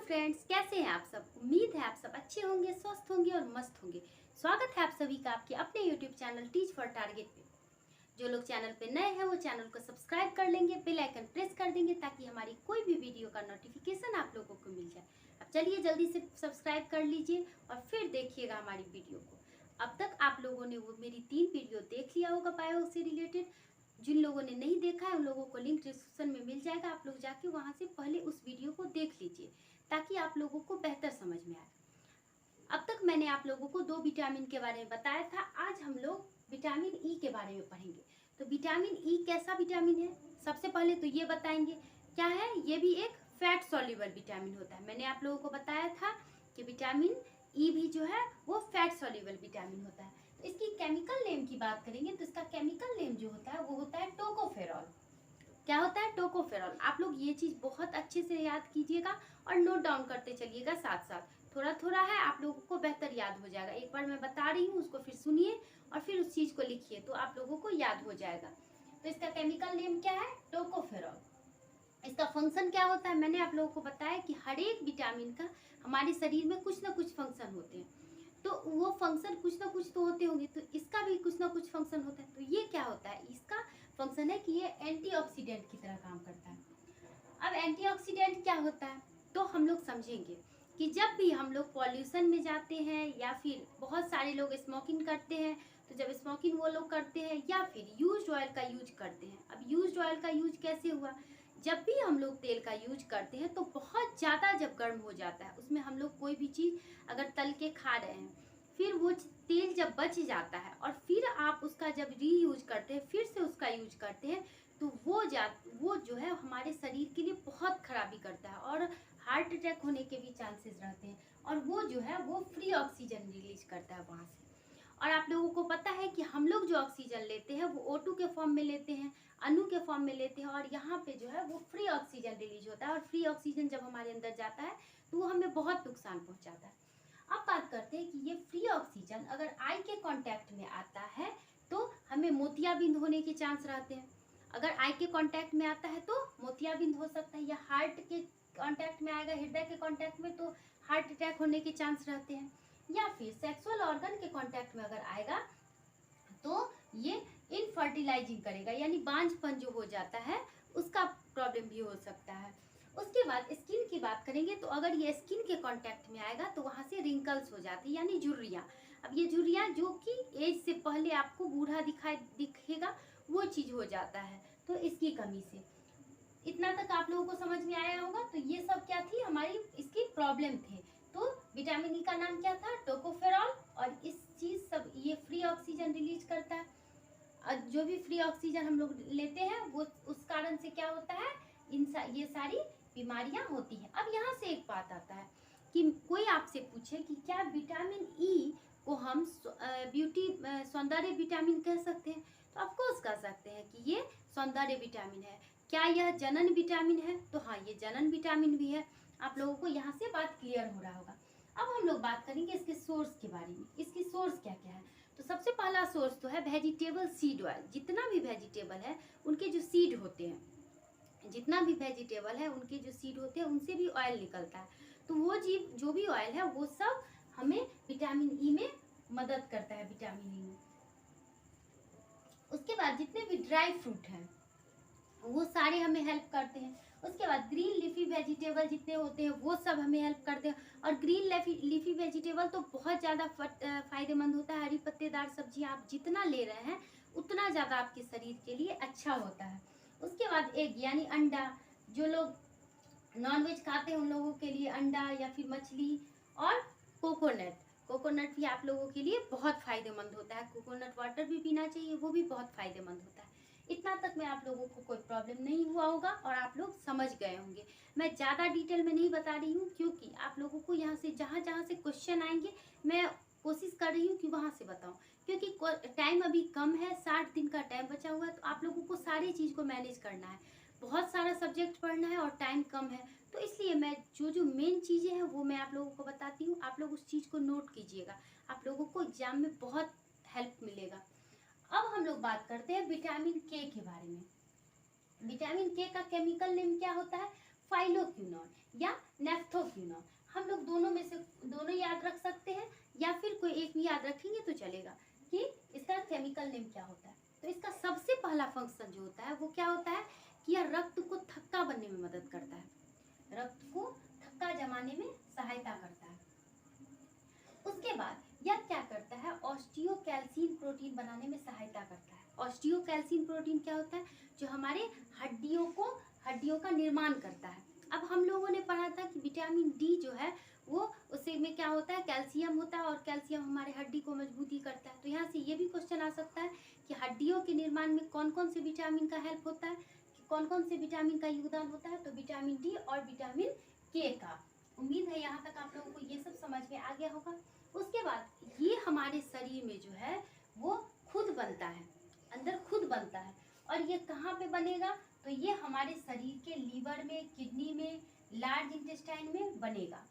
Friends, कैसे हैं आप सब। उम्मीद है आप सब अच्छे होंगे, स्वस्थ होंगे और मस्त होंगे। स्वागत है आप सभी का आपके अपने YouTube channel teach for target पे। जो लोग चैनल पे नए हैं वो चैनल को सब्सक्राइब कर लेंगे, बेल आइकन प्रेस कर देंगे ताकि हमारी कोई भी वीडियो का नोटिफिकेशन आप लोगों को मिल जाए। अब चलिए जल्दी से सब्सक्राइब कर लीजिए और फिर देखिएगा हमारी वीडियो को। अब तक आप लोगों ने वो मेरी 3 वीडियो देख लिया होगा बायो से रिलेटेड। जिन लोगों ने नहीं देखा है उन लोगों को लिंक डिस्क्रिप्शन में मिल जाएगा, आप लोग जाके वहाँ से पहले उस वीडियो को देख लीजिए ताकि आप लोगों को बेहतर समझ में आए। अब तक मैंने आप लोगों को 2 विटामिन के बारे में बताया था। आज हम लोग विटामिन ई के बारे में पढ़ेंगे। तो विटामिन ई कैसा विटामिन है, सबसे पहले तो ये बताएंगे क्या है। ये भी एक फैट सॉल्युबल विटामिन होता है। मैंने आप लोगों को बताया था कि विटामिन ई भी जो है वो फैट सॉल्युबल विटामिन होता है। तो इसकी केमिकल नेम की बात करेंगे तो इसका केमिकल नेम जो होता है वो होता है टोकोफेरॉल। क्या होता है? टोकोफेरॉल। आप लोग ये चीज बहुत अच्छे से याद कीजिएगा और नोट डाउन करते चलिएगा साथ साथ। थोड़ा थोड़ा है, आप लोगों को बेहतर याद हो जाएगा। एक बार मैं बता रही हूँ, उसको फिर सुनिए और फिर उस चीज को लिखिए तो आप लोगों को याद हो जाएगा। तो इसका केमिकल नेम क्या है? टोकोफेरॉल। इसका फंक्शन क्या होता है? मैंने आप लोगों को बताया कि हर एक विटामिन का हमारे शरीर में कुछ ना कुछ फंक्शन होते हैं। तो वो फंक्शन कुछ ना कुछ तो होते होंगे, तो इसका भी कुछ ना कुछ फंक्शन होता है। तो ये क्या होता है? इसका फंक्शन है कि ये एंटीऑक्सीडेंट की तरह काम करता है। अब एंटीऑक्सीडेंट क्या होता है तो हम लोग समझेंगे कि जब भी हम लोग पॉल्यूशन में जाते हैं या फिर बहुत सारे लोग स्मोकिंग करते हैं, तो जब स्मोकिंग वो लोग करते हैं या फिर यूज्ड ऑयल का यूज करते हैं। अब यूज्ड ऑयल का यूज कैसे हुआ? जब भी हम लोग तेल का यूज करते हैं तो बहुत ज़्यादा जब गर्म हो जाता है, उसमें हम लोग कोई भी चीज़ अगर तल के खा रहे हैं, फिर वो तेल जब बच जाता है और फिर आप उसका जब रीयूज करते हैं, फिर से उसका यूज करते हैं, तो वो जो है हमारे शरीर के लिए बहुत खराबी करता है और हार्ट अटैक होने के भी चांसेस रहते हैं। और वो जो है वो फ्री ऑक्सीजन रिलीज करता है वहाँ से। और आप लोगों को पता है कि हम लोग जो ऑक्सीजन लेते हैं वो O2 के फॉर्म में लेते हैं, अणु के फॉर्म में लेते हैं, और यहाँ पे जो है वो फ्री ऑक्सीजन रिलीज होता है। और फ्री ऑक्सीजन जब हमारे अंदर जाता है तो वो हमें बहुत नुकसान पहुँचाता है। अब बात करते हैं कि ये फ्री ऑक्सीजन अगर आई के कांटेक्ट में आता है तो हमें मोतियाबिंद होने के चांस रहते हैं। अगर आई के कांटेक्ट में आता है तो मोतियाबिंद हो सकता है, या हार्ट के कांटेक्ट में आएगा, हृदय के कांटेक्ट में, तो हार्ट अटैक होने के चांस रहते हैं। या फिर सेक्सुअल ऑर्गन के कांटेक्ट में अगर आएगा तो ये इनफर्टिलाइजिंग करेगा, यानी बांझपन जो हो जाता है उसका प्रॉब्लम भी हो सकता है। उसके बाद स्किन की बात करेंगे तो अगर ये स्किन के कांटेक्ट में आएगा तो वहाँ से रिंकल्स हो जाती है, यानी झुर्रियाँ। अब ये झुर्रियाँ जो कि एज से पहले आपको बूढ़ा दिखेगा, वो चीज़ हो जाता है तो इसकी कमी से। इतना तक आप लोगों को समझ में आया होगा। तो ये सब क्या थी हमारी इसकी प्रॉब्लम थे। तो विटामिन ई का नाम क्या था? टोकोफेरॉल। और इस चीज सब ये फ्री ऑक्सीजन रिलीज करता है। और जो भी फ्री ऑक्सीजन हम लोग लेते हैं वो उस कारण से क्या होता है, ये सारी बीमारियां होती हैं। अब यहाँ से एक बात आता है कि कोई आपसे पूछे कि क्या विटामिन ई को हम सौंदर्य विटामिन कह सकते हैं? तो ऑफकोर्स कह सकते हैं कि ये सौंदर्य विटामिन है। क्या यह जनन विटामिन है? तो हाँ, ये जनन विटामिन भी है। आप लोगों को यहाँ से बात क्लियर हो रहा होगा। अब हम लोग बात करेंगे इसके सोर्स के बारे में। इसकी सोर्स क्या क्या है? तो सबसे पहला सोर्स तो है वेजिटेबल सीड ऑयल। जितना भी वेजिटेबल है उनके जो सीड होते हैं, जितना भी वेजिटेबल है उनके जो सीड होते हैं उनसे भी ऑयल निकलता है। तो वो जो भी ऑयल है वो सब हमें विटामिन ई में मदद करता है, विटामिन ई में। उसके बाद जितने भी ड्राई फ्रूट हैं वो सारे हमें हेल्प करते हैं। उसके बाद ग्रीन लीफी वेजिटेबल जितने होते हैं वो सब हमें हेल्प करते हैं। और ग्रीन लीफी वेजिटेबल तो बहुत ज़्यादा फायदेमंद होता है। हरी पत्तेदार सब्जियां आप जितना ले रहे हैं उतना ज़्यादा आपके शरीर के लिए अच्छा होता है। उसके बाद एग यानी अंडा, जो लोग नॉनवेज खाते हैं उन लोगों के लिए अंडा या फिर मछली। और कोकोनट भी आप लोगों के लिए बहुत फायदेमंद होता है। कोकोनट वाटर भी पीना चाहिए, वो भी बहुत फायदेमंद होता है। इतना तक में आप लोगों को कोई प्रॉब्लम नहीं हुआ होगा और आप लोग समझ गए होंगे। मैं ज़्यादा डिटेल में नहीं बता रही हूँ क्योंकि आप लोगों को यहाँ से जहाँ जहाँ से क्वेश्चन आएंगे मैं कोशिश कर रही हूँ कि वहाँ से बताऊँ, क्योंकि टाइम अभी कम है, 60 दिन का टाइम बचा हुआ है। तो आप लोगों को सारी चीज़ को मैनेज करना है, बहुत सारा सब्जेक्ट पढ़ना है और टाइम कम है। तो इसलिए मैं जो मेन चीज़ें हैं वो मैं आप लोगों को बताती हूँ। आप लोग उस चीज़ को नोट कीजिएगा, आप लोगों को एग्जाम में बहुत हेल्प मिलेगा। अब हम लोग बात करते हैं विटामिन के बारे में। विटामिन के का केमिकल नेम क्या होता है? फाइलोक्विनोन या नेफ्थोक्विनोन। रखेंगे तो चलेगा कि इसका केमिकल नेम क्या होता है। तो इसका सबसे पहला फंक्शन जो होता है वो क्या होता है कि यह रक्त को थक्का बनने में मदद करता है, रक्त को थक्का जमाने में सहायता करता है। उसके बाद यह क्या करता है, ऑस्टियोकैल्सिन प्रोटीन बनाने में सहायता करता है। ऑस्टियोकैल्सिन प्रोटीन क्या होता है, जो हमारे हड्डियों का निर्माण करता है। अब हम लोगों ने पढ़ा था कि विटामिन डी जो है वो उसी में क्या होता है, कैल्शियम होता है, और कैल्शियम हमारे हड्डी को मजबूती करता है। तो यहाँ से ये भी क्वेश्चन आ सकता है कि हड्डियों के निर्माण में कौन कौन से विटामिन का हेल्प होता है, कौन कौन से विटामिन का योगदान होता है। तो विटामिन डी और विटामिन के का। उम्मीद है यहाँ तक आप लोगों को ये सब समझ में आ गया होगा। उसके बाद ये हमारे शरीर में जो है वो खुद बनता है, अंदर खुद बनता है। और ये कहाँ पे बनेगा, तो ये हमारे शरीर के लीवर में, किडनी में, लार्ज इंटेस्टाइन में बनेगा।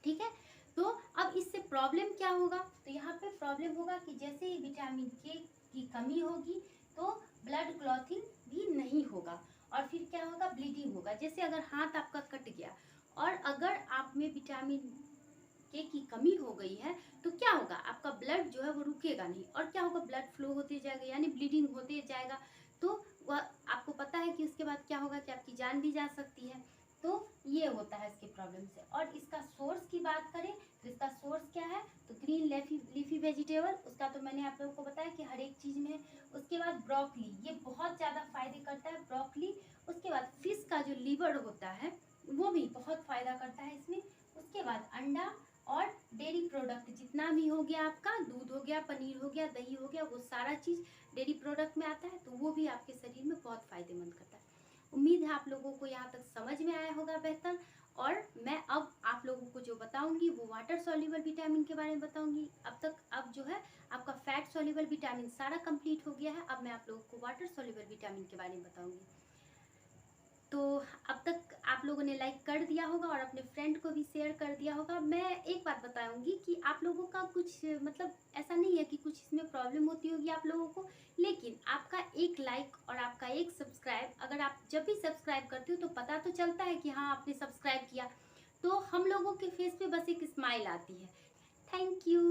ठीक है, तो अब इससे प्रॉब्लम क्या होगा, तो यहाँ पे प्रॉब्लम होगा कि जैसे ही विटामिन के की कमी होगी तो ब्लड क्लॉथिंग भी नहीं होगा, और फिर क्या होगा, ब्लीडिंग होगा। जैसे अगर हाथ आपका कट गया और अगर आप में विटामिन के की कमी हो गई है तो क्या होगा, आपका ब्लड जो है वो रुकेगा नहीं, और क्या होगा, ब्लड फ्लो होते जाएगा, यानी ब्लीडिंग होते जाएगा। तो वह आपको पता है कि उसके बाद क्या होगा कि आपकी जान भी जा सकती है। तो ये होता है इसके प्रॉब्लम से। और इसका सोर्स की बात करें तो इसका सोर्स क्या है, तो ग्रीन लीफी वेजिटेबल, उसका तो मैंने आप लोगों को बताया कि हर एक चीज़ में। उसके बाद ब्रोकली, ये बहुत ज़्यादा फायदे करता है ब्रोकली। उसके बाद फिश का जो लीवर होता है वो भी बहुत फ़ायदा करता है इसमें। उसके बाद अंडा और डेयरी प्रोडक्ट जितना भी हो गया, आपका दूध हो गया, पनीर हो गया, दही हो गया, वो सारा चीज़ डेयरी प्रोडक्ट में आता है, तो वो भी आपके शरीर में बहुत फ़ायदेमंद करता है। उम्मीद है आप लोगों को यहाँ तक समझ में आया होगा बेहतर। और मैं अब आप लोगों को जो बताऊंगी वो वाटर सॉल्युबल विटामिन के बारे में बताऊंगी। अब जो है आपका फैट सॉल्युबल विटामिन सारा कंप्लीट हो गया है। अब मैं आप लोगों को वाटर सॉल्युबल विटामिन के बारे में बताऊंगी। तो अब तक आप लोगों ने लाइक कर दिया होगा और अपने फ्रेंड को भी शेयर कर दिया होगा। मैं एक बात बताऊंगी कि आप लोगों का कुछ मतलब ऐसा नहीं है कि कुछ इसमें प्रॉब्लम होती होगी आप लोगों को, लेकिन आपका एक लाइक और आपका एक सब्सक्राइब, अगर आप जब भी सब्सक्राइब करते हो तो पता तो चलता है कि हाँ आपने सब्सक्राइब किया, तो हम लोगों के फेस पे बस एक स्माइल आती है। Thank you.